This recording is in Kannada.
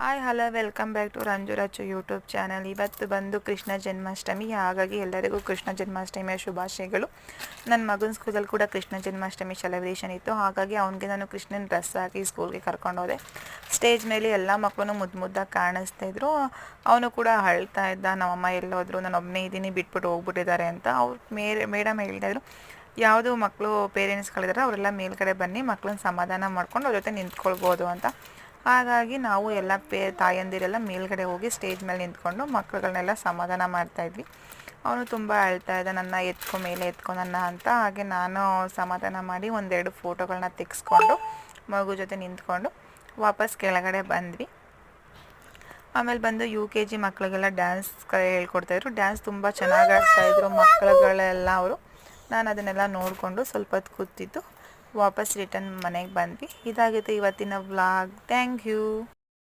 Hi hello welcome back to Ranju Rachchu YouTube channel. ಇವತ್ತು ಬಂದು ಕೃಷ್ಣ ಜನ್ಮಾಷ್ಟಮಿ, ಹಾಗಾಗಿ ಎಲ್ಲರಿಗೂ ಕೃಷ್ಣ ಜನ್ಮಾಷ್ಟಮಿಯ ಶುಭಾಶಯಗಳು. ನನ್ನ ಮಗನ ಸ್ಕೂಲಲ್ಲಿ ಕೂಡ ಕೃಷ್ಣ ಜನ್ಮಾಷ್ಟಮಿ ಸೆಲೆಬ್ರೇಷನ್ ಇತ್ತು, ಹಾಗಾಗಿ ಅವನಿಗೆ ನಾನು ಕೃಷ್ಣನ ಡ್ರೆಸ್ ಹಾಕಿ ಸ್ಕೂಲ್ಗೆ ಕರ್ಕೊಂಡೋದೆ. ಸ್ಟೇಜ್ ಮೇಲೆ ಎಲ್ಲ ಮಕ್ಕಳು ಮುದ್ದಾಗಿ ಕಾಣಿಸ್ತಾ ಇದ್ರು. ಅವನು ಕೂಡ ಅಳ್ತಾ ಇದ್ದ, ನಮ್ಮಮ್ಮ ಎಲ್ಲೋದ್ರು, ನಾನು ಒಬ್ಬನೇ ಇದ್ದೀನಿ, ಬಿಟ್ಬಿಟ್ಟು ಹೋಗ್ಬಿಟ್ಟಿದ್ದಾರೆ ಅಂತ. ಅವ್ರು ಮೇಡಮ್ ಹೇಳ್ತಾಯಿದ್ರು, ಯಾವುದು ಮಕ್ಕಳು ಪೇರೆಂಟ್ಸ್ಗಳಿದ್ದಾರೆ ಅವರೆಲ್ಲ ಮೇಲ್ಗಡೆ ಬನ್ನಿ, ಮಕ್ಕಳನ್ನ ಸಮಾಧಾನ ಮಾಡ್ಕೊಂಡು ಅವ್ರ ಜೊತೆ ನಿಂತ್ಕೊಳ್ಬೋದು ಅಂತ. ಹಾಗಾಗಿ ನಾವು ಎಲ್ಲ ತಾಯಂದಿರೆಲ್ಲ ಮೇಲ್ಗಡೆ ಹೋಗಿ ಸ್ಟೇಜ್ ಮೇಲೆ ನಿಂತ್ಕೊಂಡು ಮಕ್ಕಳುಗಳನ್ನೆಲ್ಲ ಸಮಾಧಾನ ಮಾಡ್ತಾಯಿದ್ವಿ. ಅವನು ತುಂಬ ಅಳ್ತಾ ಇದ್ದ, ನನ್ನ ಮೇಲೆ ಎತ್ಕೊ ನನ್ನ ಅಂತ. ಹಾಗೆ ನಾನು ಸಮಾಧಾನ ಮಾಡಿ ಒಂದೆರಡು ಫೋಟೋಗಳನ್ನ ತೆಗೆಸ್ಕೊಂಡು ಮಗು ಜೊತೆ ನಿಂತ್ಕೊಂಡು ವಾಪಸ್ ಕೆಳಗಡೆ ಬಂದ್ವಿ. ಆಮೇಲೆ ಬಂದು UKG ಮಕ್ಕಳಿಗೆಲ್ಲ ಡ್ಯಾನ್ಸ್ ಹೇಳ್ಕೊಡ್ತಾಯಿದ್ರು. ಡ್ಯಾನ್ಸ್ ತುಂಬ ಚೆನ್ನಾಗಿ ಆಡ್ತಾಯಿದ್ರು ಮಕ್ಕಳುಗಳೆಲ್ಲ ಅವರು. ನಾನು ಅದನ್ನೆಲ್ಲ ನೋಡಿಕೊಂಡು ಸ್ವಲ್ಪ ಹೊತ್ತು ಕೂತಿದ್ದು ವಾಪಸ್ ರಿಟರ್ನ್ ಮನೆಗೆ ಬಂದ್ವಿ. ಇದಾಗಿತ್ತು ಇವತ್ತಿನ ವ್ಲಾಗ್. Thank you.